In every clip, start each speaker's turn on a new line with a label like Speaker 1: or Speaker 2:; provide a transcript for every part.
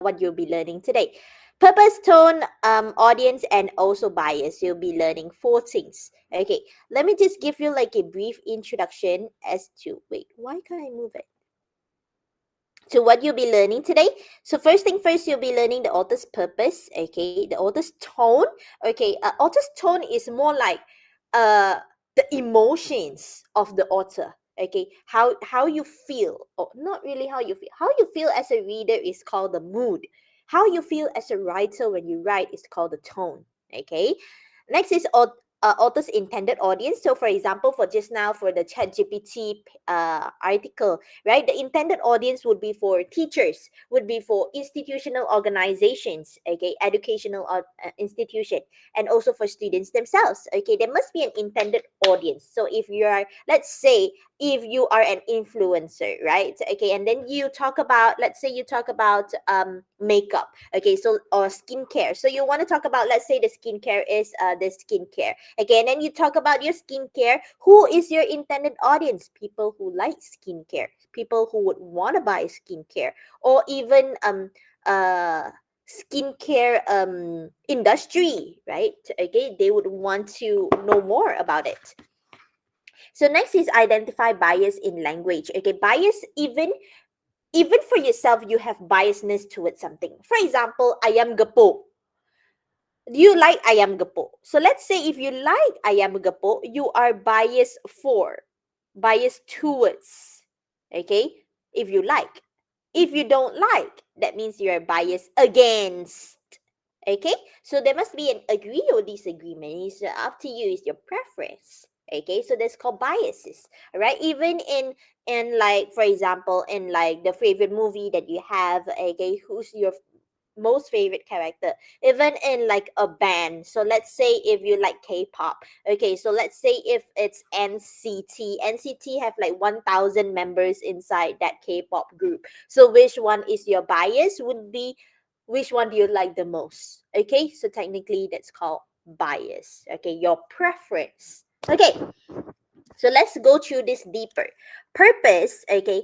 Speaker 1: what you'll be learning today. Purpose, tone, audience, and also bias. You'll be learning four things. Okay, let me just give you like a brief introduction as to, wait, why can't I move it? To what you'll be learning today. So first thing first, you'll be learning the author's purpose, okay, the author's tone. Okay, author's tone is more like uh the emotions of the author. Okay, how you feel, or not really how you feel as a reader is called the mood. How you feel as a writer when you write is called the tone. Okay, next is author's intended audience. So for example, for just now, for the ChatGPT article, right, the intended audience would be for teachers, would be for institutional organizations, okay, educational institution, and also for students themselves. Okay, there must be an intended audience. So if you are, let's say, if you are an influencer, right, okay, and then you talk about, let's say you talk about makeup, okay, so, or skincare, so you want to talk about, let's say the skincare is the skincare. Again, and you talk about your skincare. Who is your intended audience? People who like skincare, people who would want to buy skincare, or even skincare industry, right? Okay, they would want to know more about it. So next is identify bias in language. Okay, bias, even for yourself, you have biasness towards something. For example, ayam gepo. You like ayam gepo. So let's say if you like ayam gepo, you are biased for, biased towards. Okay? If you like. If you don't like, that means you are biased against. Okay? So there must be an agree or disagreement. It's up to you, it's your preference. Okay, so that's called biases. All right, even in like, for example, in like the favorite movie that you have, okay, who's your most favorite character, even in like a band. So let's say if you like K-pop, okay, so let's say if it's NCT have like 1,000 members inside that K-pop group. So which one is your bias? Would be which one do you like the most? Okay, so technically that's called bias. Okay, your preference. Okay, so let's go through this deeper. Purpose, okay.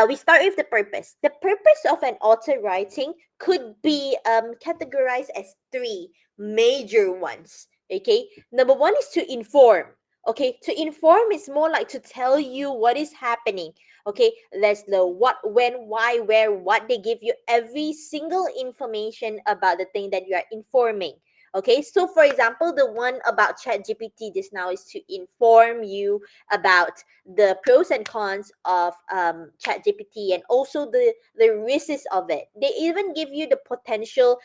Speaker 1: We start with the purpose. The purpose of an author writing could be categorized as three major ones. Okay, number one is to inform. Okay, to inform is more like to tell you what is happening. Okay, let's know what, when, why, where, what. They give you every single information about the thing that you are informing. Okay, so for example, the one about ChatGPT just now is to inform you about the pros and cons of ChatGPT, and also the risks of it. They even give you the potential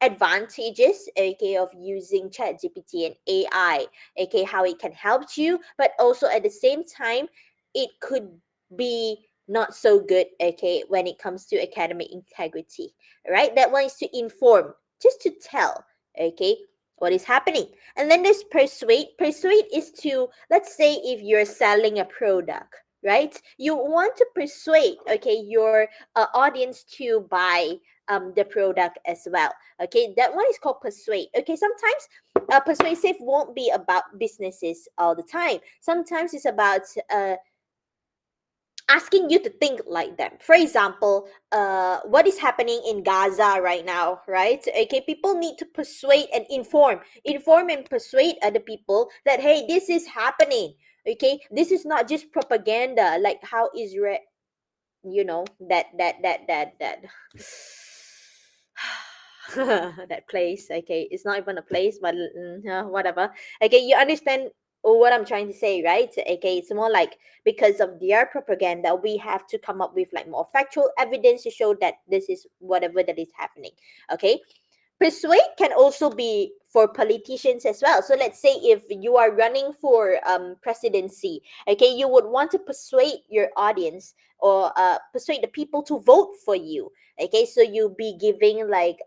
Speaker 1: advantages, okay, of using ChatGPT and AI, okay, how it can help you, but also at the same time, it could be not so good, okay, when it comes to academic integrity. Right, that one is to inform, just to tell, okay, what is happening. And then there's persuade. Persuade is to, let's say if you're selling a product, right, you want to persuade, okay, your audience to buy the product as well. Okay, that one is called persuade. Okay, sometimes persuasive won't be about businesses all the time. Sometimes it's about asking you to think like them. For example, what is happening in Gaza right now, right? Okay, people need to persuade and inform and persuade other people that, hey, this is happening. Okay, this is not just propaganda, like how Israel, you know, that that place. Okay, it's not even a place, but whatever. Okay, you understand what I'm trying to say, right? Okay, it's more like because of their propaganda, we have to come up with like more factual evidence to show that this is whatever that is happening. Okay, persuade can also be for politicians as well. So let's say if you are running for presidency, okay, you would want to persuade your audience, or persuade the people to vote for you. Okay, so you'll be giving like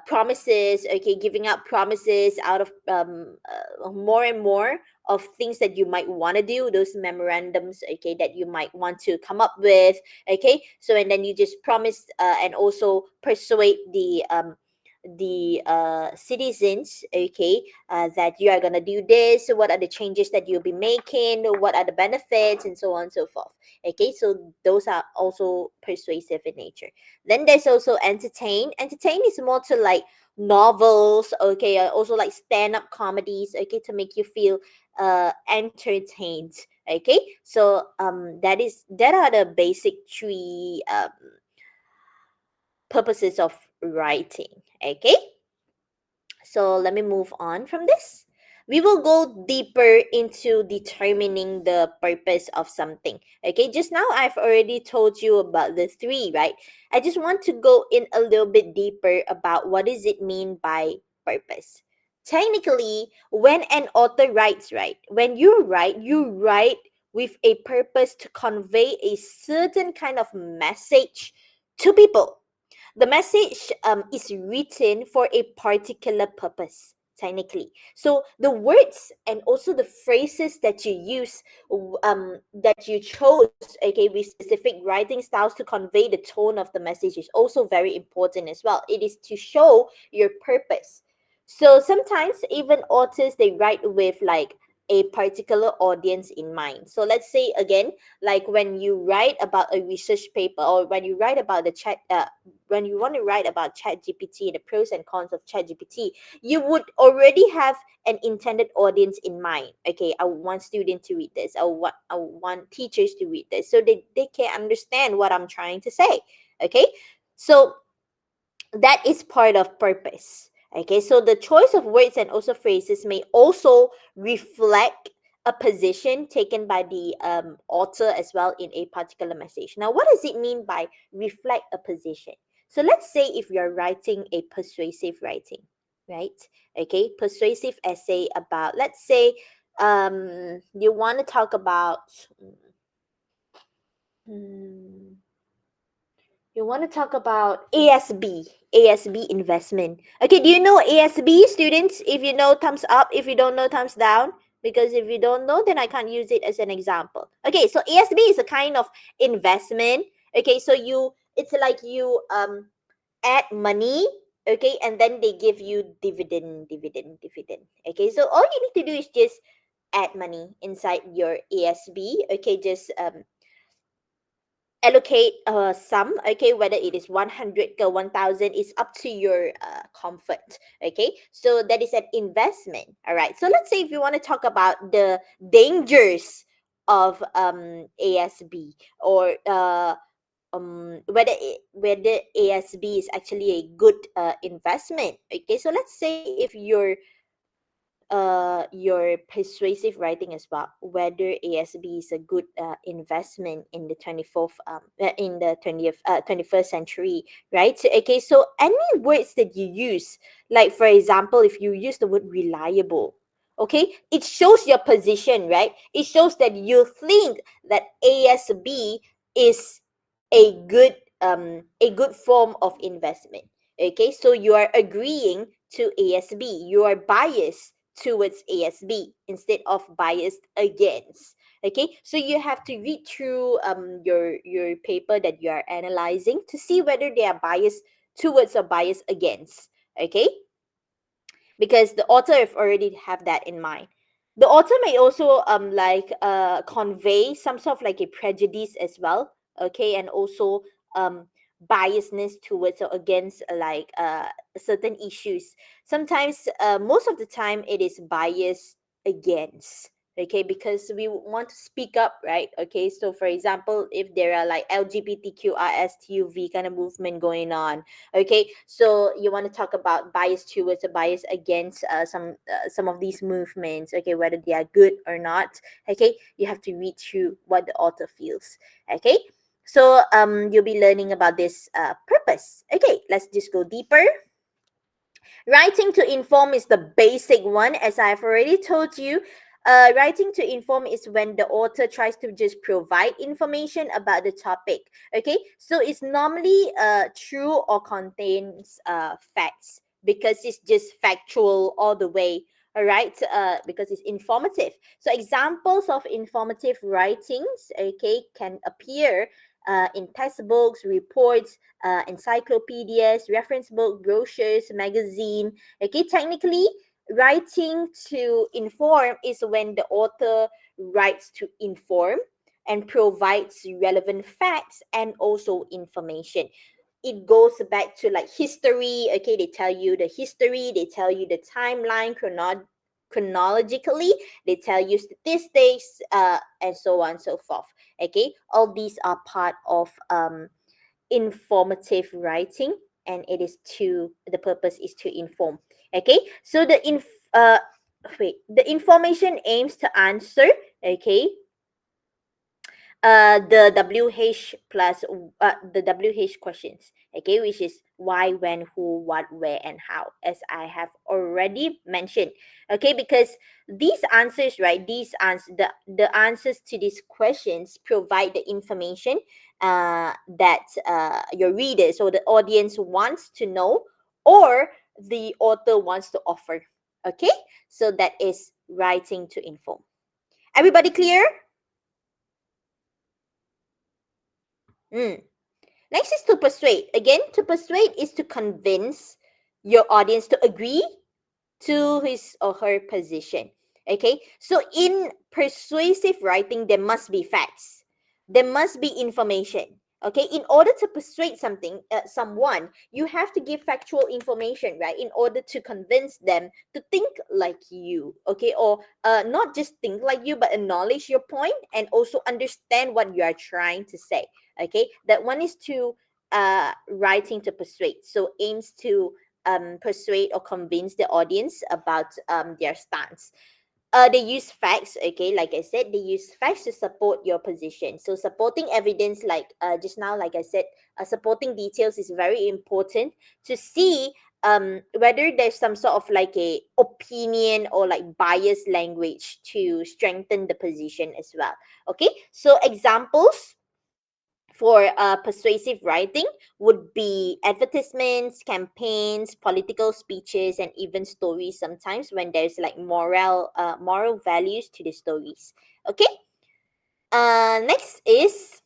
Speaker 1: promises, okay, giving out promises out of more and more of things that you might want to do, those memorandums, okay, that you might want to come up with. Okay, so and then you just promise and also persuade the citizens, okay, that you are going to do this, what are the changes that you'll be making, what are the benefits, and so on and so forth. Okay, so those are also persuasive in nature. Then there's also entertain is more to like novels, okay, also like stand-up comedies, okay, to make you feel entertained. Okay, so that are the basic three purposes of writing. Okay, so let me move on from this. We will go deeper into determining the purpose of something. Okay, just now I've already told you about the three, right? I just want to go in a little bit deeper about what does it mean by purpose. Technically, when an author writes, right? When you write with a purpose to convey a certain kind of message to people. The message is written for a particular purpose, technically. So the words and also the phrases that you use, that you chose, okay, with specific writing styles to convey the tone of the message is also very important as well. It is to show your purpose. So sometimes even authors they write with like a particular audience in mind. So let's say again, like when you write about a research paper, or when you write about the chat when you want to write about chat gpt, the pros and cons of chat gpt, you would already have an intended audience in mind. Okay, I want students to read this, I want teachers to read this, so they can understand what I'm trying to say. Okay, so that is part of purpose. Okay, so the choice of words and also phrases may also reflect a position taken by the author as well in a particular message. Now, what does it mean by reflect a position? So let's say if you're writing a persuasive writing, right? Okay, persuasive essay about, let's say, you want to talk about, hmm, you want to talk about ASB investment. Okay, do you know ASB, students? If you know, thumbs up. If you don't know, thumbs down. Because if you don't know, then I can't use it as an example. Okay, so ASB is a kind of investment. Okay, so it's like you add money, okay, and then they give you dividend. Okay, so all you need to do is just add money inside your ASB. Okay, just allocate sum, okay, whether it is 100 or 1000 is up to your comfort. Okay, so that is an investment. All right, so let's say if you want to talk about the dangers of asb, or whether asb is actually a good investment. Okay, so let's say if your persuasive writing as well, whether ASB is a good investment in the 24th in the 20th 21st century, right? So, okay, so any words that you use, like for example, if you use the word reliable, okay, it shows your position, right? It shows that you think that ASB is a good form of investment. Okay, so you are agreeing to ASB, you are biased towards ASB instead of biased against. Okay, so you have to read through your paper that you are analyzing to see whether they are biased towards or biased against. Okay, because the author have already have that in mind. The author may also convey some sort of like a prejudice as well, okay, and also um biasness towards or against certain issues. Sometimes most of the time it is bias against. Okay, because we want to speak up, right? Okay, so for example, if there are like LGBTQRSTUV kind of movement going on. Okay, so you want to talk about bias towards or bias against some of these movements. Okay, whether they are good or not. Okay, you have to read through what the author feels. Okay, so you'll be learning about this purpose. Okay, let's just go deeper. Writing to inform is the basic one, as I've already told you. Writing to inform is when the author tries to just provide information about the topic. Okay, so it's normally true or contains facts because it's just factual all the way. All right, because it's informative. So examples of informative writings, okay, can appear in textbooks, reports, encyclopedias, reference book, brochures, magazine. Okay, technically, writing to inform is when the author writes to inform and provides relevant facts and also information. It goes back to like history. Okay, they tell you the history, they tell you the timeline chronologically, they tell you statistics, and so on and so forth. Okay, all these are part of informative writing, and it is to the purpose is to inform. Okay, so uh the information aims to answer, okay, the WH plus the WH questions, okay, which is why, when, who, what, where, and how, as I have already mentioned. Okay, because these answers, right, the answers to these questions provide the information that your readers or the audience wants to know, or the author wants to offer. Okay, so that is writing to inform. Everybody clear? Mm. Next is to persuade. Again, to persuade is to convince your audience to agree to his or her position. Okay, so in persuasive writing, there must be facts, there must be information. Okay, in order to persuade someone, you have to give factual information, right, in order to convince them to think like you. Okay, or not just think like you, but acknowledge your point and also understand what you are trying to say. Okay, that one is to writing to persuade, so aims to persuade or convince the audience about their stance. They use facts, okay, like I said, they use facts to support your position. So supporting evidence, like just now, like I said, supporting details is very important to see whether there's some sort of like a opinion or like biased language to strengthen the position as well. Okay, so examples for persuasive writing would be advertisements, campaigns, political speeches, and even stories sometimes when there's like moral values to the stories. Okay, next is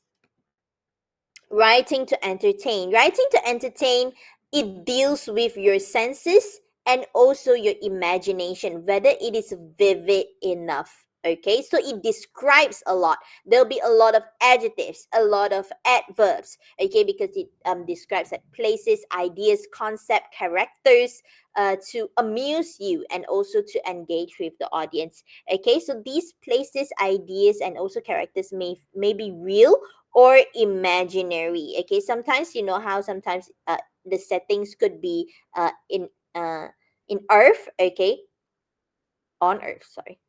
Speaker 1: writing to entertain. Writing to entertain, it deals with your senses and also your imagination, whether it is vivid enough. Okay, so it describes a lot. There'll be a lot of adjectives, a lot of adverbs. Okay, because it describes like places, ideas, concept, characters, to amuse you and also to engage with the audience. Okay, so these places, ideas, and also characters may be real or imaginary. Okay, sometimes you know how sometimes the settings could be uh in Earth. Okay, on Earth. Sorry.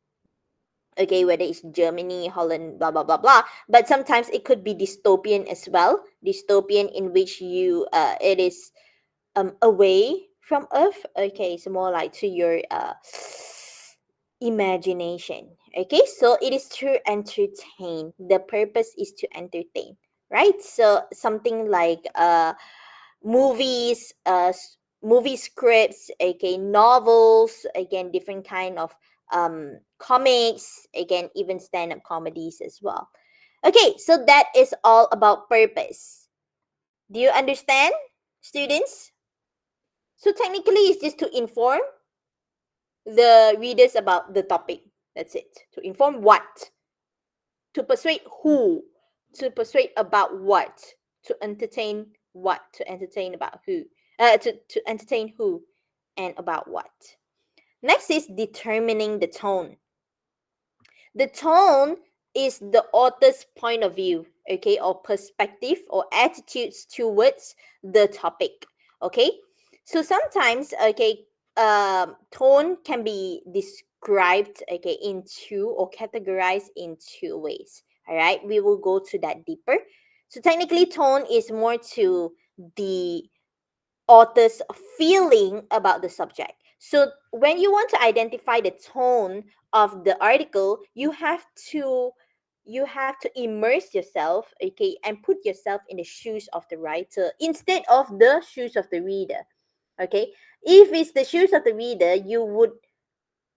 Speaker 1: Okay, whether it's Germany, Holland, blah blah blah blah. But sometimes it could be dystopian as well. Dystopian in which you it is away from Earth. Okay, so more like to your imagination. Okay, so it is to entertain. The purpose is to entertain, right? So something like movies, movie scripts, okay, novels, again, different kind of comics, again, even stand-up comedies as well. Okay, so that is all about purpose. Do you understand, students? So technically, it's just to inform the readers about the topic. That's it. To inform what, to persuade who, to persuade about what, to entertain what, to entertain about who, to entertain who, and about what. Next is determining the tone. The tone is the author's point of view, okay, or perspective or attitudes towards the topic. Okay, so sometimes, okay, tone can be described, okay, in two or categorized in two ways. All right, we will go to that deeper. So technically, tone is more to the author's feeling about the subject. So when you want to identify the tone of the article, you have to immerse yourself, okay, and put yourself in the shoes of the writer instead of the shoes of the reader. Okay, if it's the shoes of the reader, you would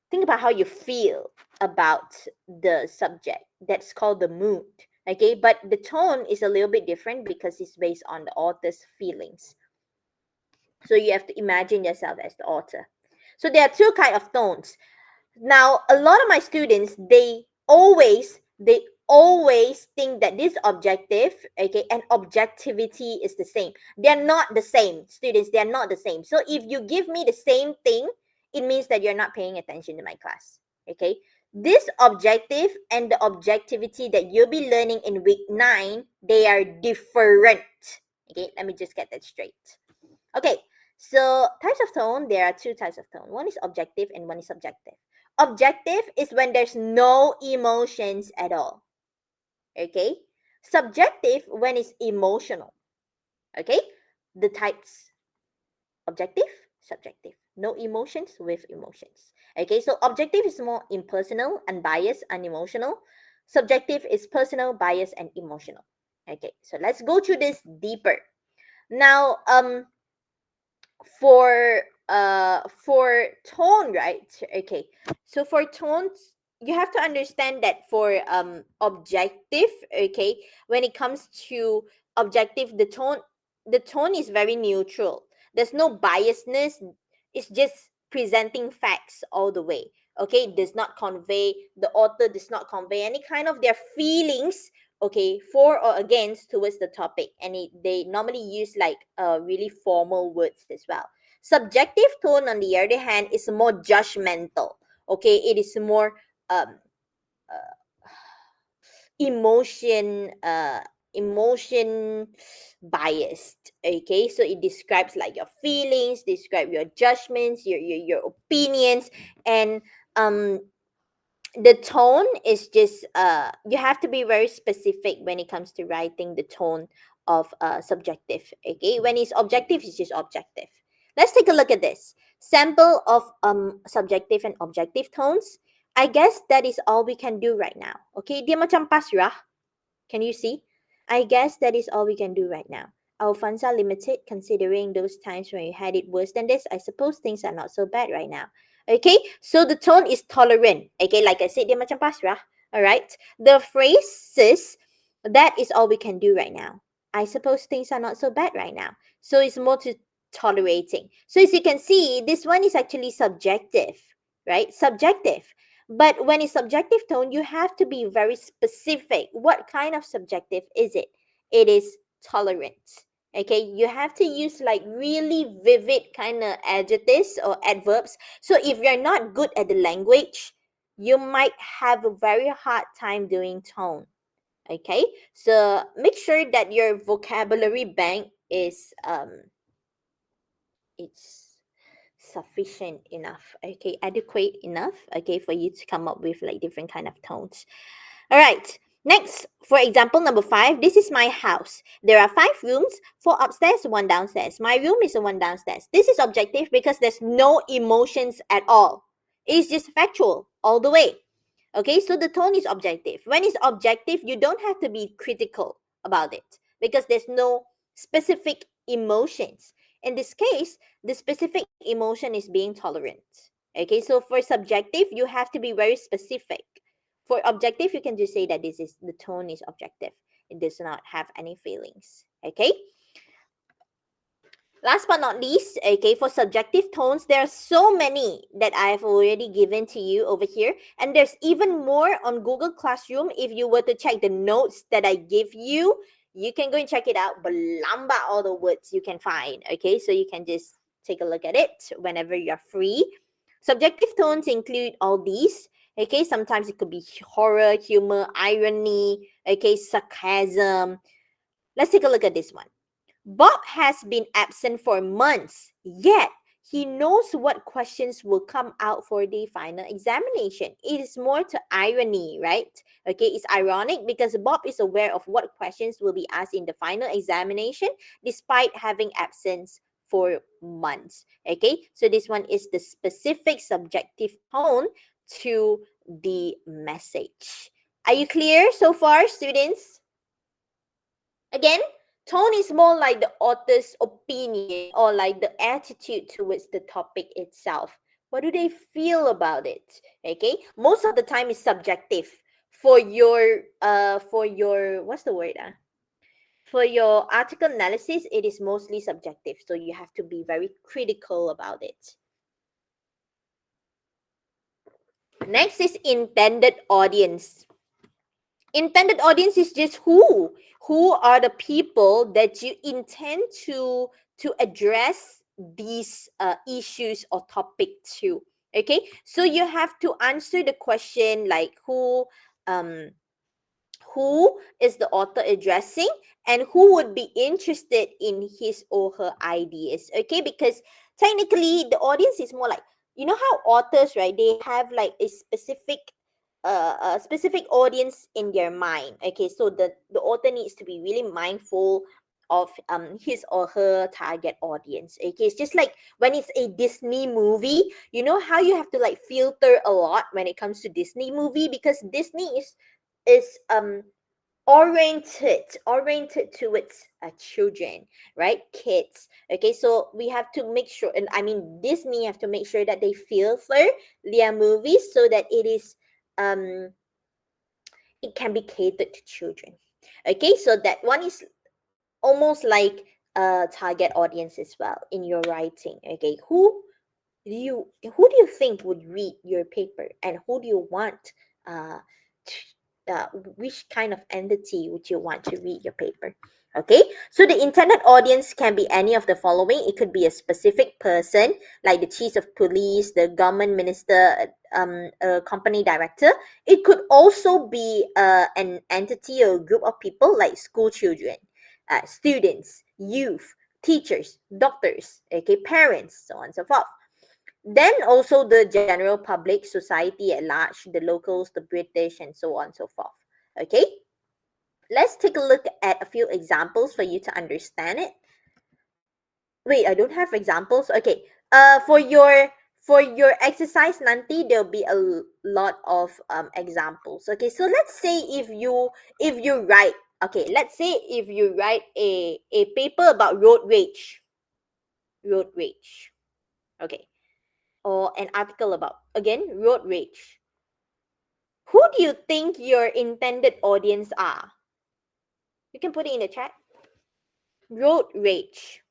Speaker 1: think about how you feel about the subject. That's called the mood. Okay, but the tone is a little bit different because it's based on the author's feelings. So you have to imagine yourself as the author. So there are two kind of tones. Now a lot of my students, they always think that this objective, okay, and objectivity is the same. They're not the same, students. They're not the same. So if you give me the same thing, it means that you're not paying attention to my class. Okay, this objective and the objectivity that you'll be learning in week 9, they are different. Okay, let me just get that straight. Okay, so types of tone, there are two types of tone. One is objective and one is subjective. Objective is when there's no emotions at all. Okay? Subjective when it's emotional. Okay? The types: objective, subjective. No emotions with emotions. Okay, so objective is more impersonal, unbiased, unemotional. Subjective is personal, biased, and emotional. Okay, so let's go through this deeper. Now, for tone, right? Okay, so for tones, you have to understand that for objective, okay, when it comes to objective, the tone is very neutral. There's no biasness. It's just presenting facts all the way. Okay, it does not convey, the author does not convey any kind of their feelings, okay, for or against towards the topic, and they normally use like really formal words as well. Subjective tone, on the other hand, is more judgmental. Okay, it is more um, uh, emotion biased. Okay, so it describes like your feelings, describe your judgments, your opinions, and um the tone is just you have to be very specific when it comes to writing the tone of subjective. Okay, when it's objective, it's just objective. Let's take a look at this sample of subjective and objective tones. I guess that is all we can do right now. Okay, dia macam pasrah. Can you see? I guess that is all we can do right now. Our funds are limited considering those times when you had it worse than this. I suppose things are not so bad right now. Okay, so the tone is tolerant. Okay, like I said, dia macam pasrah. Alright, the phrases, that is all we can do right now. I suppose things are not so bad right now. So it's more to tolerating. So as you can see, this one is actually subjective, right? Subjective. But when it's subjective tone, you have to be very specific. What kind of subjective is it? It is tolerant. Okay, you have to use like really vivid kind of adjectives or adverbs. So if you're not good at the language, you might have a very hard time doing tone. Okay, so make sure that your vocabulary bank is it's sufficient enough, okay, adequate enough, okay, for you to come up with like different kind of tones. All right, next, for example number 5, this is my house. There are 5 rooms, 4 upstairs, 1 downstairs. My room is the one downstairs. This is objective because there's no emotions at all. It's just factual all the way. Okay, so the tone is objective. When it's objective, you don't have to be critical about it because there's no specific emotions. In this case, the specific emotion is being tolerant. Okay, so for subjective, you have to be very specific. For objective, you can just say that this is the tone is objective. It does not have any feelings. Okay. Last but not least, okay, for subjective tones, there are so many that I've already given to you over here. And there's even more on Google Classroom. If you were to check the notes that I give you, you can go and check it out. Balamba all the words you can find. Okay, so you can just take a look at it whenever you're free. Subjective tones include all these. Okay, sometimes it could be horror, humor, irony, okay, sarcasm. Let's take a look at this one. Bob has been absent for months, yet he knows what questions will come out for the final examination. It is more to irony, right? Okay, it's ironic because Bob is aware of what questions will be asked in the final examination despite having absence for months. Okay, so this one is the specific subjective tone to the message. Are you clear so far, students? Again, tone is more like the author's opinion or like the attitude towards the topic itself. What do they feel about it? Okay, most of the time is subjective. for your what's the word? For your article analysis, it is mostly subjective, so you have to be very critical about it. Next is intended audience. Intended audience is just who are the people that you intend to address these issues or topic to. Okay, so you have to answer the question like um who is the author addressing and who would be interested in his or her ideas. Okay, because technically the audience is more like, you know how authors, right, they have like a specific audience in their mind. Okay, so the author needs to be really mindful of his or her target audience. Okay, it's just like when it's a Disney movie, you know how you have to like filter a lot when it comes to Disney movie, because Disney is oriented towards children, right, kids. Okay, so we have to make sure, and I mean Disney have to make sure that they filter their movies so that um it can be catered to children. Okay, so that one is almost like a target audience as well in your writing. Okay, who do you think would read your paper, and who do you want uh, which kind of entity would you want to read your paper? Okay, so the intended audience can be any of the following. It could be a specific person, like the chief of police, the government minister, a company director. It could also be an entity or a group of people, like school children, students, youth, teachers, doctors, okay, parents, so on and so forth. Then also the general public, society at large, the locals, the British, and so on and so forth. Okay, let's take a look at a few examples for you to understand it. Wait, I don't have examples. Okay, for your exercise nanti, there'll be a lot of examples. Okay, so let's say if you write, okay, let's say if you write a paper about road rage. Okay, or an article about, again, road rage. Who do you think your intended audience are? You can put it in the chat. Road rage.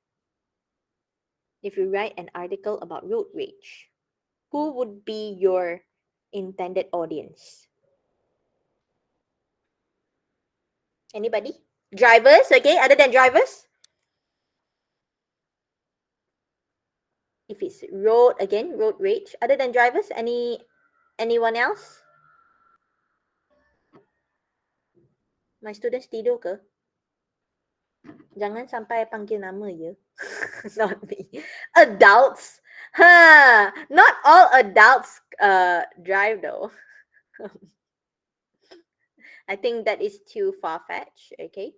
Speaker 1: If you write an article about road rage, who would be your intended audience? Anybody? Drivers, okay? Other than drivers? If it's road, again, road rage. Other than drivers, anyone else? My students tidur ke? Jangan sampai panggil nama ya. Not me. Adults? Huh. Not all adults drive though. I think that is too far-fetched. Okay.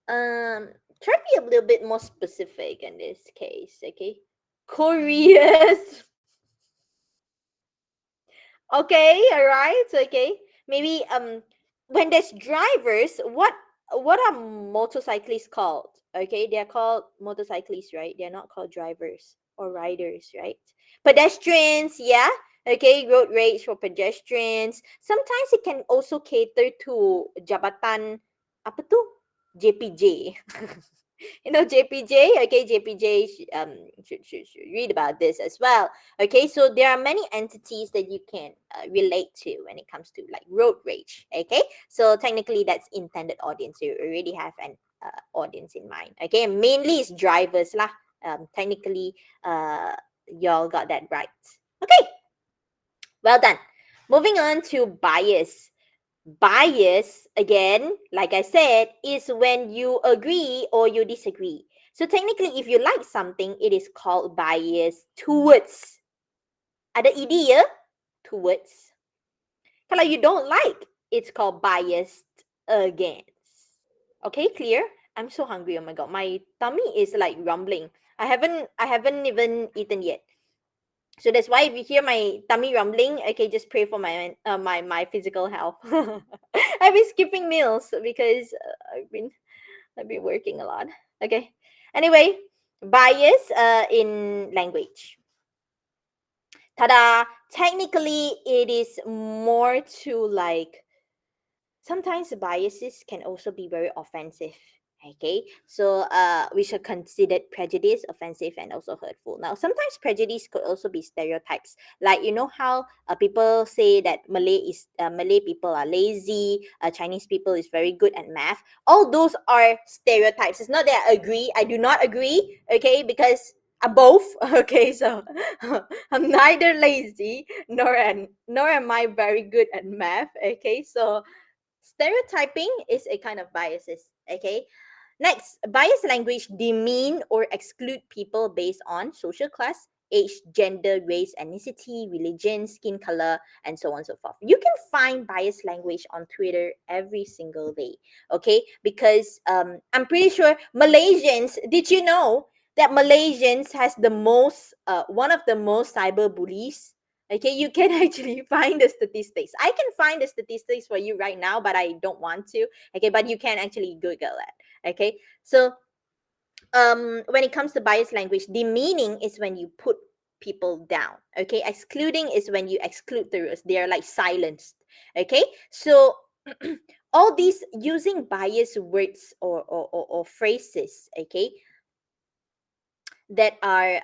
Speaker 1: Try to be a little bit more specific in this case. Okay. Couriers. Okay, all right. Okay. Maybe when there's drivers, what are motorcyclists called? Okay, they're called motorcyclists, right? They're not called drivers or riders, right? Pedestrians, yeah. Okay, road rage for pedestrians. Sometimes it can also cater to jabatan apa tu? JPJ. JPJ. Okay, JPJ should read about this as well. Okay, so there are many entities that you can relate to when it comes to like road rage. Okay, so technically that's intended audience. You already have an audience in mind. Okay, mainly it's drivers lah. Technically, y'all got that right. Okay, well done. Moving on to bias. Bias, again, like I said, is when you agree or you disagree. So technically, if you like something, it is called bias towards. Ada ed ya? Towards. Kalau you don't like, it's called biased against. Okay, clear? I'm so hungry. Oh my god, my tummy is like rumbling. I haven't even eaten yet. So that's why if you hear my tummy rumbling, okay, just pray for my physical health. I've been skipping meals because I've been working a lot. Okay. Anyway, bias in language. Tada! Technically, it is more to like sometimes biases can also be very offensive. Okay, so we should consider prejudice offensive and also hurtful. Now sometimes prejudice could also be stereotypes, like you know how people say that Malay people are lazy, Chinese people is very good at math. All those are stereotypes. It's not that I agree, I do not agree. Okay, because I'm both. Okay, so I'm neither lazy nor am I very good at math. Okay, so stereotyping is a kind of biases. Okay. Next, biased language demean or exclude people based on social class, age, gender, race, ethnicity, religion, skin color, and so on and so forth. You can find biased language on Twitter every single day. Okay, because I'm pretty sure Malaysians. Did you know that Malaysians has the most one of the most cyber bullies? Okay, you can actually find the statistics. I can find the statistics for you right now, but I don't want to. Okay, but you can actually Google it. Okay, so when it comes to biased language, demeaning is when you put people down. Okay, excluding is when you exclude the rest. They are like silenced. Okay, so all these using biased words or phrases, okay, that are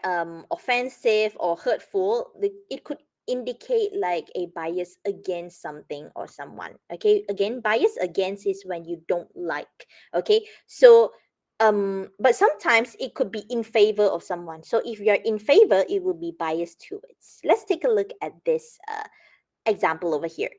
Speaker 1: offensive or hurtful, it could indicate like a bias against something or someone. Okay, again, bias against is when you don't like. Okay, so but sometimes it could be in favor of someone. So if you're in favor, it will be biased towards. Let's take a look at this example over here.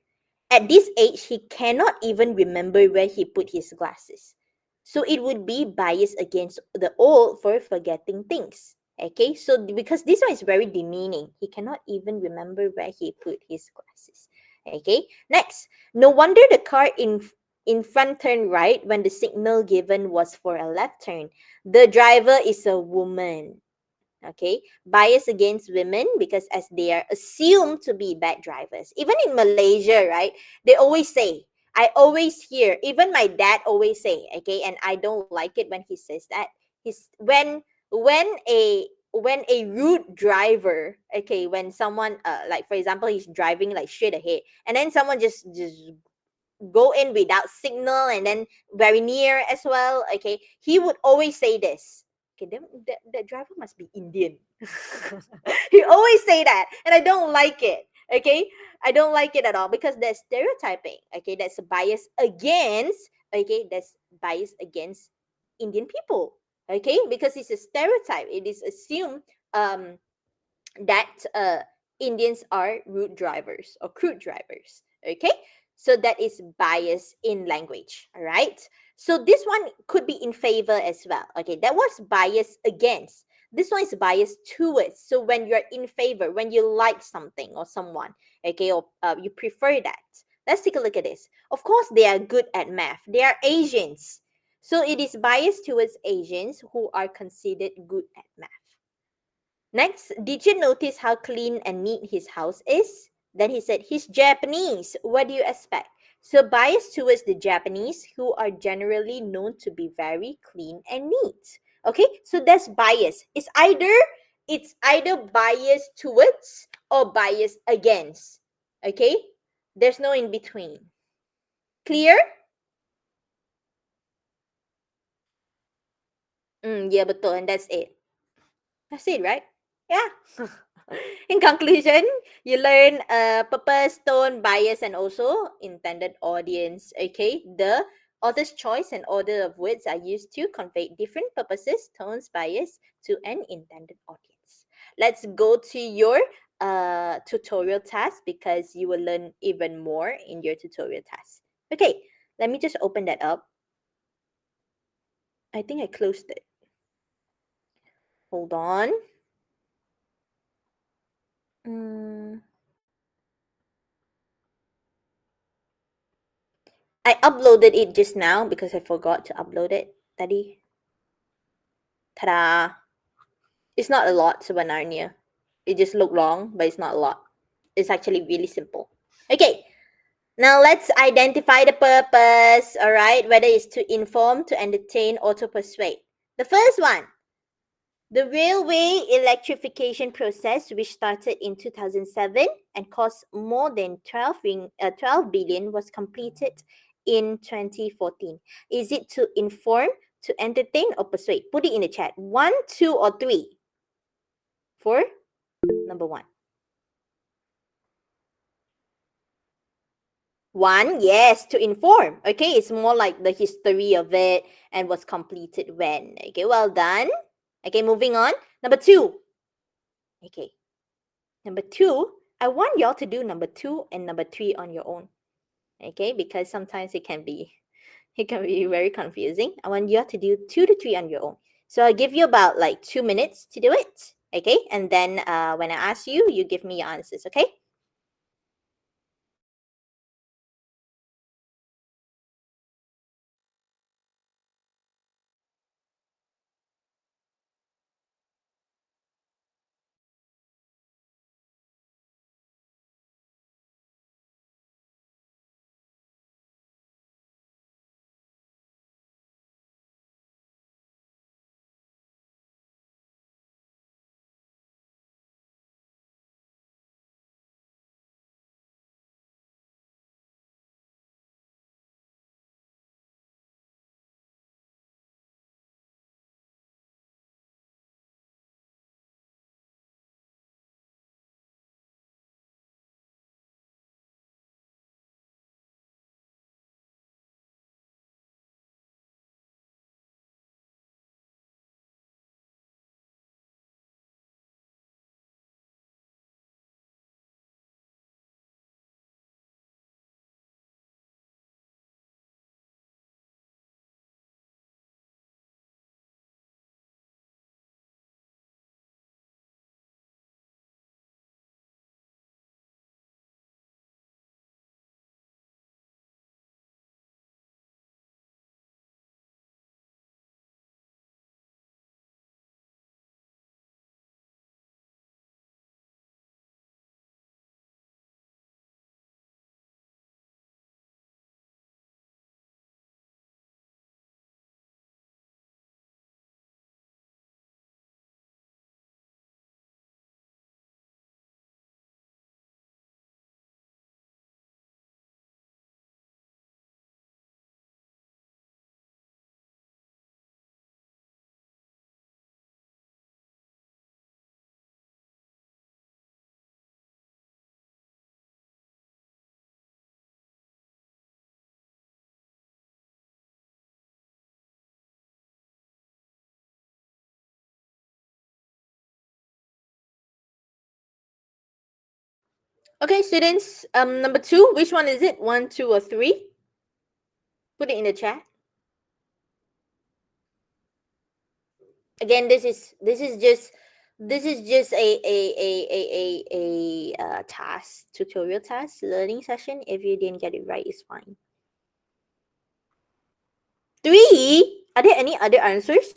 Speaker 1: At this age, he cannot even remember where he put his glasses. So it would be biased against the old for forgetting things. Okay, so because this one is very demeaning, he cannot even remember where he put his glasses. Okay, next, no wonder the car in front turned right when the signal given was for a left turn. The driver is a woman. Okay, bias against women because as they are assumed to be bad drivers. Even in Malaysia, right, they always say, I always hear, even my dad always say, okay, and I don't like it when he says that. He's when a rude driver, okay, when someone like for example he's driving like straight ahead and then someone just go in without signal and then very near as well. Okay, he would always say this. Okay, that driver must be Indian. He always say that, and I don't like it. Okay, I don't like it at all because that's stereotyping. Okay, that's a bias against. Okay, that's bias against Indian people. Okay, because it's a stereotype. It is assumed that Indians are rude drivers or crude drivers. Okay, so that is bias in language. All right, so this one could be in favor as well. Okay, that was bias against. This one is bias towards. So when you're in favor, when you like something or someone, okay, or you prefer that. Let's take a look at this. Of course, they are good at math. They are Asians. So it is biased towards Asians who are considered good at math. Next, did you notice how clean and neat his house is? Then he said, he's Japanese. What do you expect? So bias towards the Japanese who are generally known to be very clean and neat. Okay, so that's bias. It's either bias towards or bias against. Okay, there's no in between. Clear? Yeah, betul, and that's it. That's it, right? Yeah. In conclusion, you learn purpose, tone, bias, and also intended audience. Okay, the author's choice and order of words are used to convey different purposes, tones, bias to an intended audience. Let's go to your tutorial task because you will learn even more in your tutorial task. Okay, let me just open that up. I think I closed it. Hold on. Mm, I uploaded it just now because I forgot to upload it. Tadi. Ta-da! It's not a lot sebenarnya. It just look long, but it's not a lot. It's actually really simple. Okay, now let's identify the purpose, all right? Whether it's to inform, to entertain, or to persuade. The first one, the railway electrification process, which started in 2007 and cost more than 12 billion, was completed in 2014? Is it to inform, to entertain, or persuade? Put it in the chat. One, two, or three? For number one. One, yes, to inform. Okay, it's more like the history of it and was completed when. Okay, well done. Okay, moving on. Number two. Okay, number two, I want y'all to do number two and number three on your own. Okay, because sometimes it can be very confusing. I want you to do 2 to 3 on your own. So I'll give you about like 2 minutes to do it. Okay, and then when I ask you, you give me your answers. Okay. Okay, students. Number two. Which one is it? One, two, or three? Put it in the chat. Again, this is just a task, tutorial task, learning session. If you didn't get it right, it's fine. Three. Are there any other answers?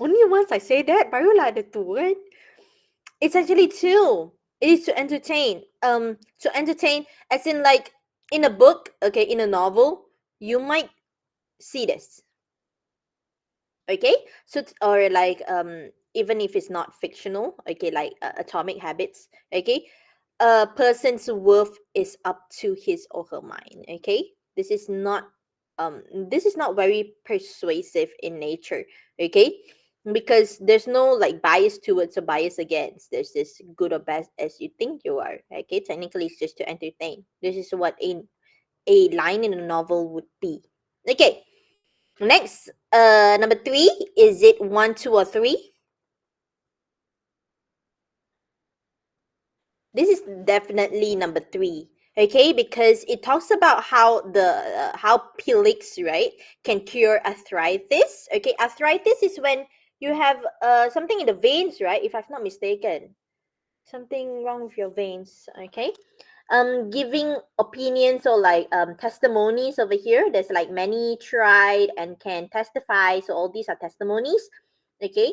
Speaker 1: Only once I say that, baru lah ada tu kan. It's actually two. It is to entertain. To entertain, as in like in a book, okay, in a novel, you might see this. Okay, so or like even if it's not fictional, okay, like Atomic Habits, okay, a person's worth is up to his or her mind. Okay, this is not very persuasive in nature. Okay, because there's no like bias towards or bias against. There's this good or bad as you think you are. Okay, technically it's just to entertain. This is what a line in a novel would be. Okay, next, number three, is it one, two, or three? This is definitely number three. Okay, because it talks about how Pelix, right, can cure arthritis. Okay, arthritis is when you have something in the veins, right? If I've not mistaken, something wrong with your veins. Okay, giving opinions or like testimonies over here. There's like many tried and can testify. So all these are testimonies. Okay,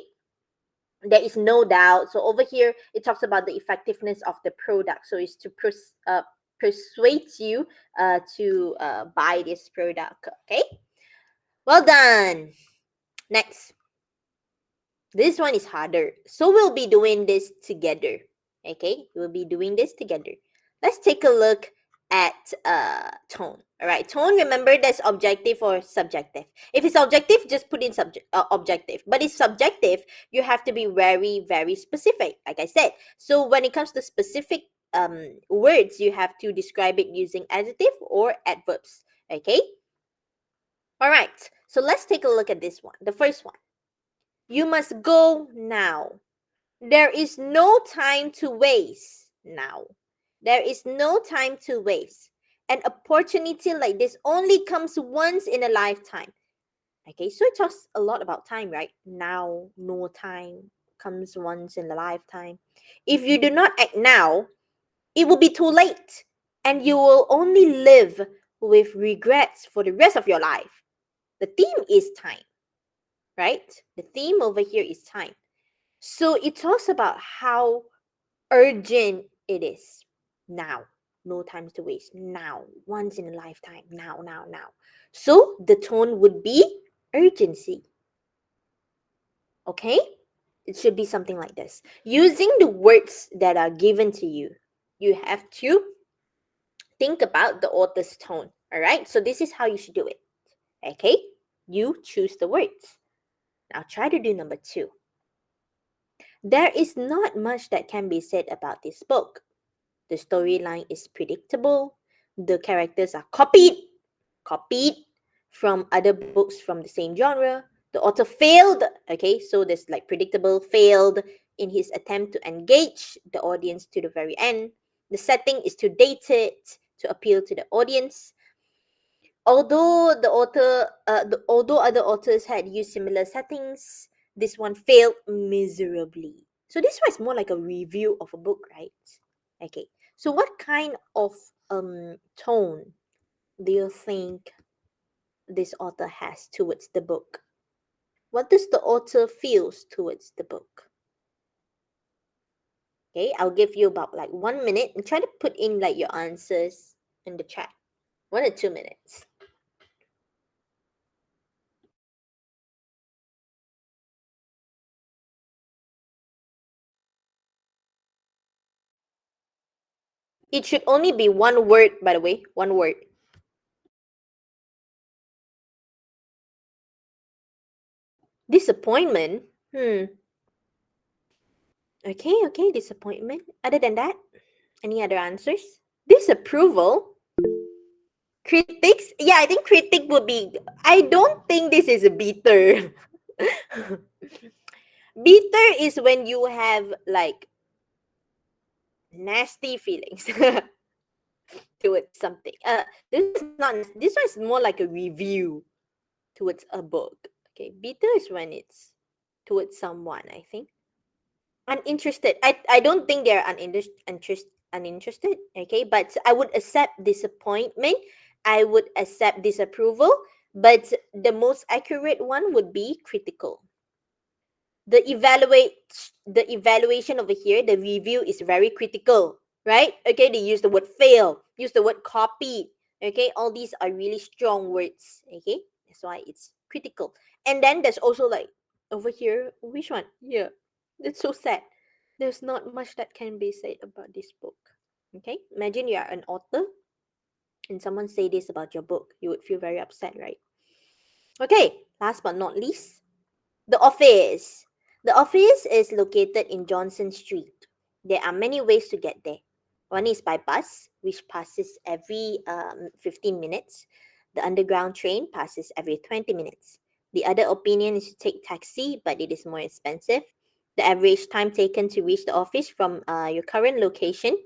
Speaker 1: there is no doubt. So over here, it talks about the effectiveness of the product. So it's to persuade you to buy this product. Okay, well done. Next. This one is harder. So we'll be doing this together. Okay, we'll be doing this together. Let's take a look at tone. All right, tone, remember that's objective or subjective. If it's objective, just put in objective. But it's subjective, you have to be very, very specific, like I said. So when it comes to specific words, you have to describe it using adjective or adverbs. Okay? All right, so let's take a look at this one. The first one. You must go now. There is no time to waste now. There is no time to waste. An opportunity like this only comes once in a lifetime. Okay, so it talks a lot about time, right? Now, no time comes once in a lifetime. If you do not act now, it will be too late and you will only live with regrets for the rest of your life. The theme is time, right? The theme over here is time. So it talks about how urgent it is now. No time to waste. Now. Once in a lifetime. Now, now, now. So the tone would be urgency. Okay? It should be something like this. Using the words that are given to you, you have to think about the author's tone. All right? So this is how you should do it. Okay? You choose the words. Now try to do number 2. There is not much that can be said about this book. The storyline is predictable. The characters are copied from other books from the same genre. The author failed, okay, so there's like predictable, failed in his attempt to engage the audience to the very end. The setting is too dated to appeal to the audience. Although other authors had used similar settings, this one failed miserably. So this one is more like a review of a book, right? Okay. So what kind of tone do you think this author has towards the book? What does the author feels towards the book? Okay, I'll give you about like 1 minute and try to put in like your answers in the chat. 1 or 2 minutes. It should only be one word, by the way, one word. Disappointment. Okay, disappointment. Other than that, any other answers? Disapproval. Critics? Yeah, I think critic would be. I don't think this is a bitter. Bitter is when you have like nasty feelings towards something. This is not. This one is more like a review towards a book. Okay, bitter is when it's towards someone, I think. Uninterested. I don't think they're uninterested. Okay, but I would accept disappointment. I would accept disapproval. But the most accurate one would be critical. The evaluation over here, the review is very critical, right? Okay, they use the word fail, use the word copy. Okay, all these are really strong words. Okay, that's why it's critical. And then there's also like over here, which one? Yeah, that's so sad. There's not much that can be said about this book. Okay, imagine you are an author and someone say this about your book, you would feel very upset, right? Okay, last but not least, the office. The office is located in Johnson Street. There are many ways to get there. One is by bus, which passes every 15 minutes. The underground train passes every 20 minutes. The other opinion is to take taxi, but it is more expensive. The average time taken to reach the office from your current location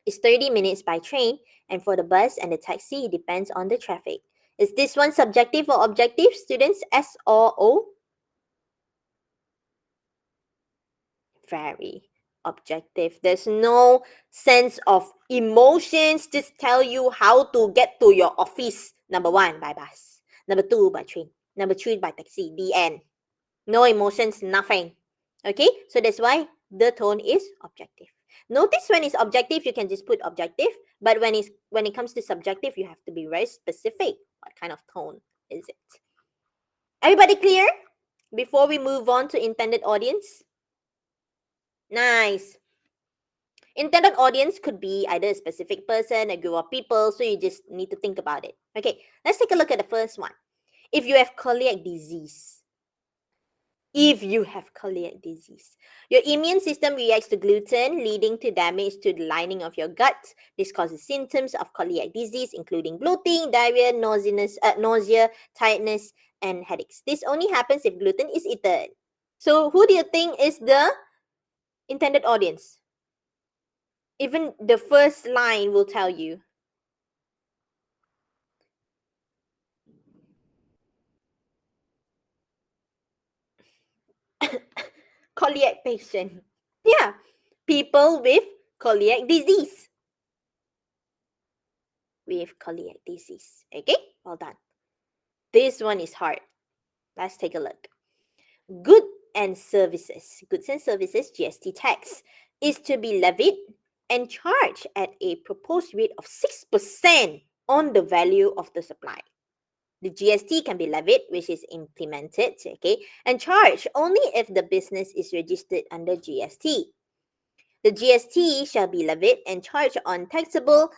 Speaker 1: is 30 minutes by train, and for the bus and the taxi, it depends on the traffic. Is this one subjective or objective, students? S or O? Very objective. There's no sense of emotions. Just tell you how to get to your office. Number 1, by bus. Number 2, by train. Number 3, by taxi. The end. No emotions, nothing. Okay, so that's why the tone is objective. Notice when it's objective, you can just put objective, but when it comes to subjective, you have to be very specific. What kind of tone is it? Everybody clear? before we move on to intended audience? Nice. Intended audience could be either a specific person, a group of people, so you just need to think about it. Okay, let's take a look at the first one. If you have celiac disease, your immune system reacts to gluten, leading to damage to the lining of your gut. This causes symptoms of celiac disease, including bloating, diarrhea, nausea, tiredness, and headaches. This only happens if gluten is eaten. So, who do you think is the intended audience? Even the first line will tell you. Celiac patient. Yeah, people with celiac disease. Okay, well done. This one is hard. Let's take a look. Goods and services, GST tax, is to be levied and charged at a proposed rate of 6% on the value of the supply. The GST can be levied, which is implemented, okay, and charged only if the business is registered under GST. The GST shall be levied and charged on taxable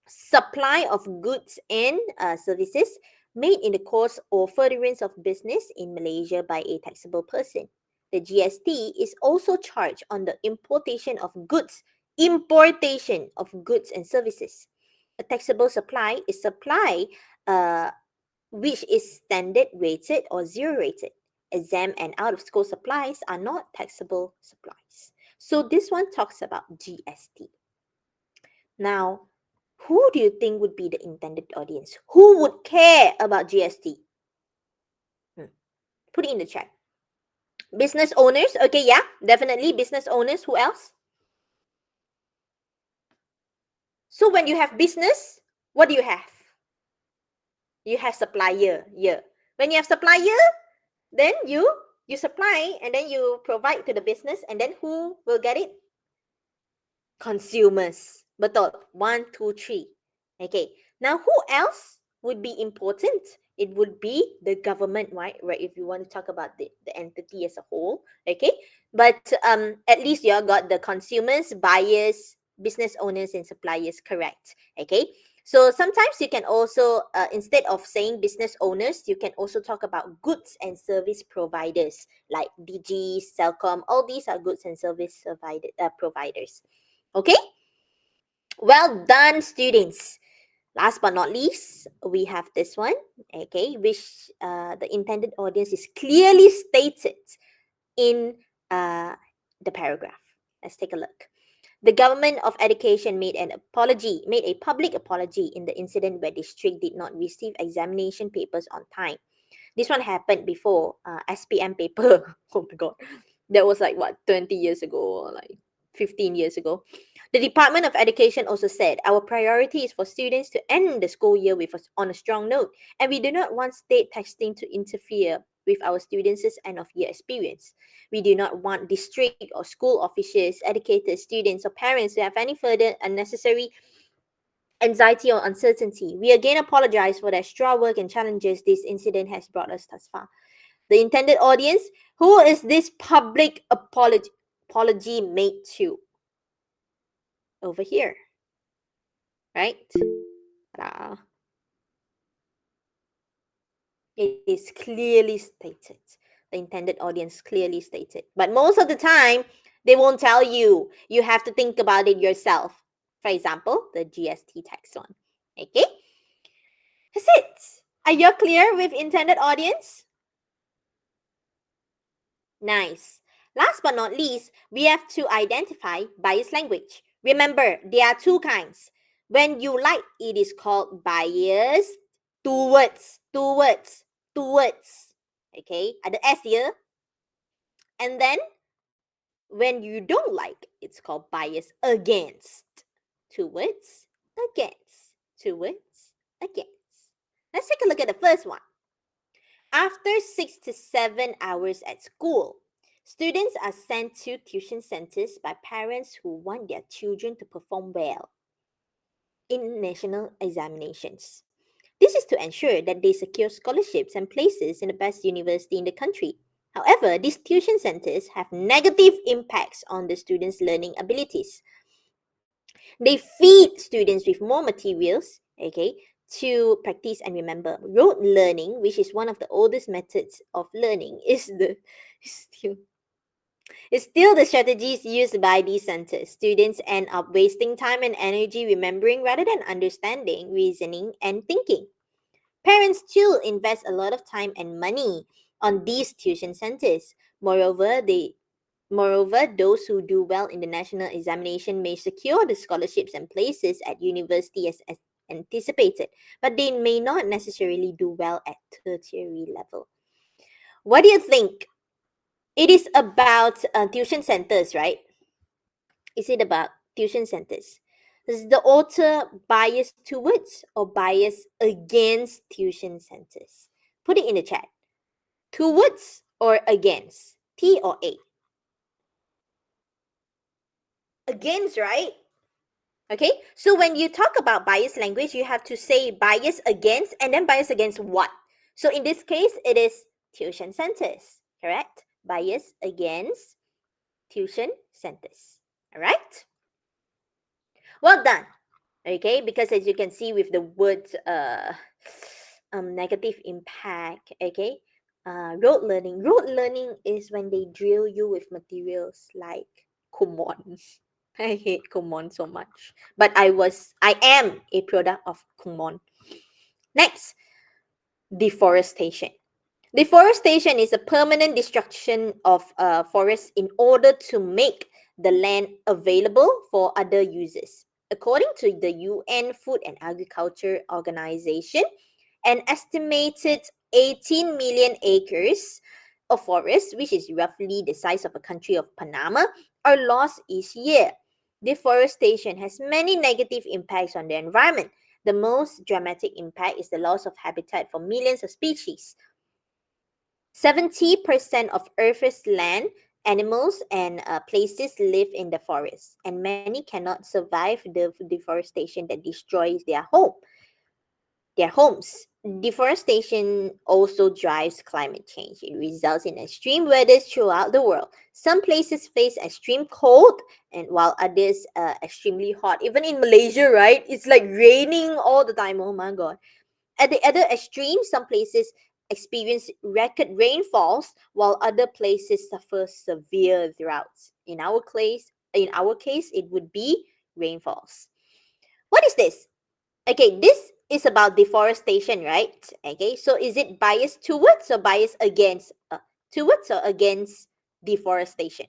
Speaker 1: supply of goods and services made in the course or furtherance of business in Malaysia by a taxable person. The GST is also charged on the importation of goods and services. A taxable supply is supply which is standard rated or zero rated. Exempt and out of scope supplies are not taxable supplies. So this one talks about GST. Now, who do you think would be the intended audience? Who would care about GST? Put it in the chat. Business owners. Okay, yeah, definitely business owners. Who else? So when you have business, what do you have? You have supplier. Yeah. When you have supplier, then you supply and then you provide to the business, and then who will get it? Consumers. Betul. 1, 2, 3. Okay. Now, who else would be important? It would be the government, right? Right. If you want to talk about the entity as a whole. Okay. But at least you all got the consumers, buyers, business owners, and suppliers correct. Okay. So sometimes you can also, instead of saying business owners, you can also talk about goods and service providers like DG, Celcom. All these are goods and service providers. Okay? Well done, students. Last but not least, we have this one, okay, which the intended audience is clearly stated in the paragraph. Let's take a look. The Government of Education made a public apology in the incident where district did not receive examination papers on time. This one happened before SPM paper. Oh my god. That was like what, 20 years ago or like 15 years ago. The Department of Education also said, our priority is for students to end the school year on a strong note, and we do not want state testing to interfere with our students' end of year experience. We do not want district or school officials, educators, students, or parents to have any further unnecessary anxiety or uncertainty. We again apologize for the extra work and challenges this incident has brought us thus far. The intended audience, who is this public apology made to? Over here, right? It is clearly stated. The intended audience clearly stated. But most of the time, they won't tell you. You have to think about it yourself. For example, the GST tax one. Okay? That's it. Are you clear with intended audience? Nice. Last but not least, we have to identify bias language. Remember, there are two kinds. When you like, it is called bias towards. Okay, ada S here. And then when you don't like, it's called bias against. Towards, against. Let's take a look at the first one. After 6 to 7 hours at school, students are sent to tuition centers by parents who want their children to perform well in national examinations. This is to ensure that they secure scholarships and places in the best university in the country. However, these tuition centers have negative impacts on the students' learning abilities. They feed students with more materials, okay, to practice and remember. Rote learning, which is one of the oldest methods of learning, still is still the strategies used by these centers. Students end up wasting time and energy remembering rather than understanding, reasoning, and thinking. Parents too invest a lot of time and money on these tuition centers. Moreover, those who do well in the national examination may secure the scholarships and places at university as anticipated, but they may not necessarily do well at tertiary level. What do you think? It is about tuition centers, right? Is it about tuition centers? Is the author biased towards or biased against tuition centers? Put it in the chat. Towards or against? T or A? Against, right? Okay, so when you talk about biased language, you have to say bias against and then bias against what? So in this case, it is tuition centers, correct? Bias against tuition centers. All right? Well done. Okay, because as you can see with the word negative impact, okay, rote learning is when they drill you with materials like Kumon. I hate Kumon so much, but I am a product of Kumon. Next, deforestation. Deforestation is a permanent destruction of forests in order to make the land available for other uses. According to the UN Food and Agriculture Organization, an estimated 18 million acres of forest, which is roughly the size of a country of Panama, are lost each year. Deforestation has many negative impacts on the environment. The most dramatic impact is the loss of habitat for millions of species. 70% of Earth's land, animals, and places live in the forest, and many cannot survive the deforestation that destroys their homes. Deforestation also drives climate change. It results in extreme weather throughout the world. Some places face extreme cold, and while others extremely hot. Even in Malaysia, right? It's like raining all the time. Oh my god. At the other extreme, some places experience record rainfalls, while other places suffer severe droughts. In our case, it would be rainfalls. What is this? Okay, this is about deforestation, right? Okay, so is it biased towards or biased against? Towards or against deforestation?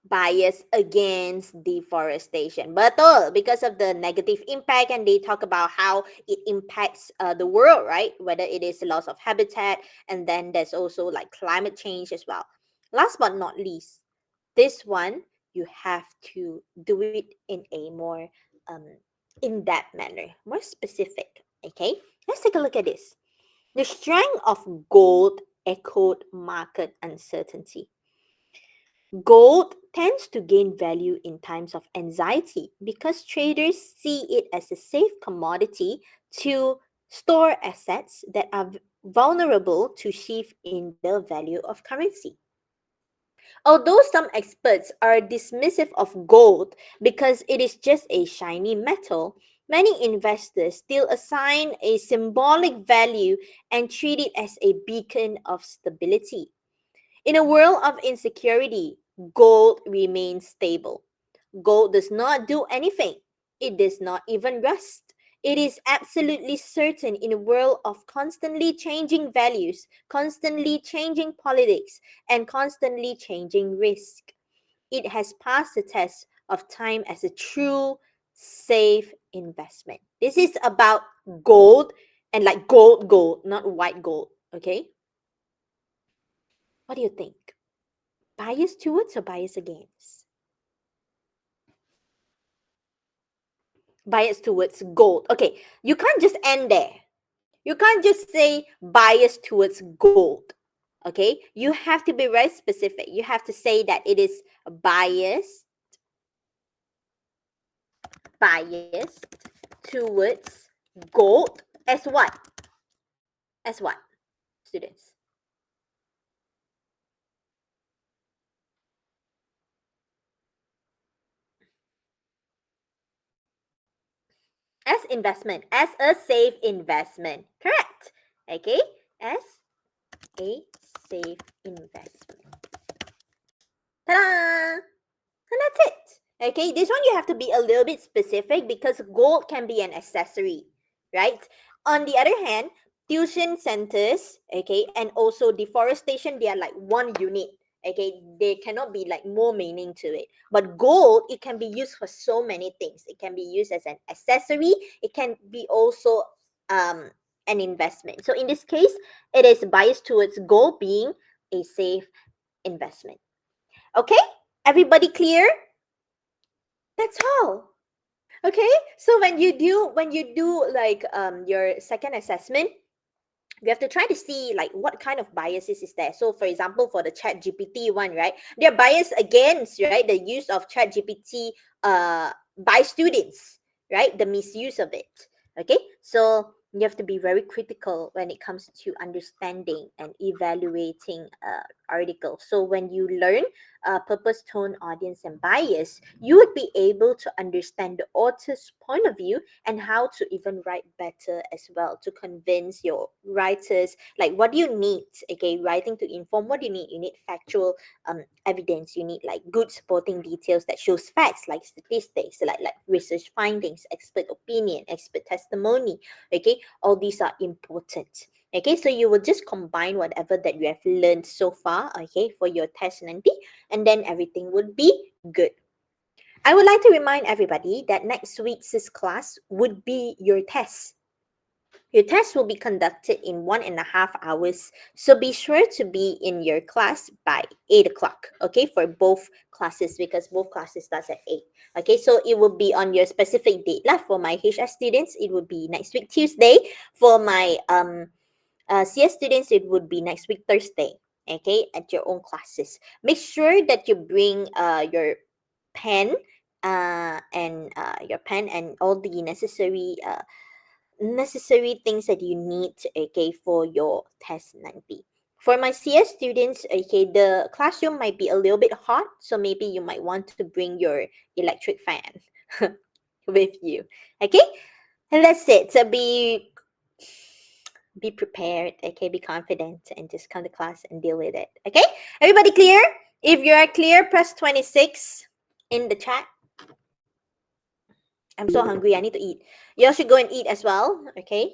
Speaker 1: Bias against deforestation. Betul, because of the negative impact, and they talk about how it impacts the world, right? Whether it is loss of habitat, and then there's also like climate change as well. Last but not least, this one you have to do it in a more um, in-depth manner, more specific. Okay, let's take a look at this. The strength of gold echoed market uncertainty. Gold tends to gain value in times of anxiety because traders see it as a safe commodity to store assets that are vulnerable to shift in the value of currency. Although some experts are dismissive of gold because it is just a shiny metal, many investors still assign a symbolic value and treat it as a beacon of stability. In a world of insecurity, gold remains stable. Gold does not do anything, it does not even rust. It is absolutely certain in a world of constantly changing values, constantly changing politics, and constantly changing risk. It has passed the test of time as a true, safe investment. This is about gold and like gold, not white gold. Okay? What do you think? Bias towards or bias against? Bias towards gold. Okay, you can't just end there. You can't just say bias towards gold. Okay, you have to be very specific. You have to say that it is biased biased towards gold as what? As what, students? As investment, as a safe investment. Correct. Okay, as a safe investment. Ta-da! And that's it. Okay, this one you have to be a little bit specific because gold can be an accessory, right? On the other hand, tuition centers, okay, and also deforestation, they are like one unit. Okay, they cannot be like more meaning to it. But gold, it can be used for so many things. It can be used as an accessory. It can be also um an investment. So in this case, it is biased towards gold being a safe investment. Okay, everybody clear? That's all. Okay, so when you do like your second assessment, you have to try to see like what kind of biases is there. So for example, for the chat gpt one, right, they're biased against, right, the use of chat gpt by students, right, the misuse of it. Okay, so you have to be very critical when it comes to understanding and evaluating articles. So when you learn purpose, tone, audience, and bias, you would be able to understand the author's point of view and how to even write better as well, to convince your writers like what do you need. Okay, writing to inform, what do you need? You need factual evidence, you need like good supporting details that shows facts like statistics, like research findings, expert opinion, expert testimony. Okay, all these are important. Okay, so you will just combine whatever that you have learned so far, okay, for your test nanti, and then everything would be good. I would like to remind everybody that next week's class would be your test. Your test will be conducted in 1.5 hours, so be sure to be in your class by 8 o'clock, okay, for both classes because both classes starts at 8. Okay, so it will be on your specific date. Like for my HS students, it would be next week Tuesday. For my CS students, it would be next week Thursday, okay, at your own classes. Make sure that you bring your pen and all the necessary things that you need, okay, for your test nanti. For my CS students, okay, the classroom might be a little bit hot, so maybe you might want to bring your electric fan with you. Okay, and that's it. So be prepared, okay, be confident, and just come to class and deal with it. Okay, everybody clear? If you are clear, press 26 in the chat. I'm so hungry, I need to eat. You all should go and eat as well. Okay,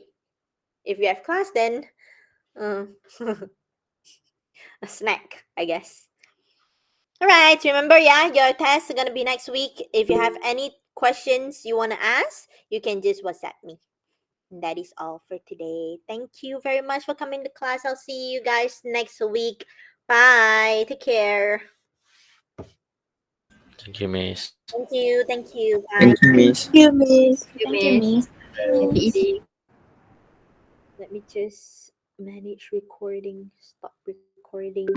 Speaker 1: if you have class, then uh, a snack, I guess. All right, remember, yeah, your tests are gonna be next week. If you have any questions you want to ask, you can just WhatsApp me. And that is all for today. Thank you very much for coming to class. I'll see you guys next week. Bye. Take care.
Speaker 2: Thank you, Miss.
Speaker 1: Thank you. Thank you. Bye.
Speaker 3: Thank you, Miss.
Speaker 4: Thank you, Miss.
Speaker 5: You
Speaker 4: Thank you,
Speaker 5: miss.
Speaker 4: Miss. Happy
Speaker 1: Thanks.
Speaker 4: Easter.
Speaker 1: Let me just manage recording. Stop recording.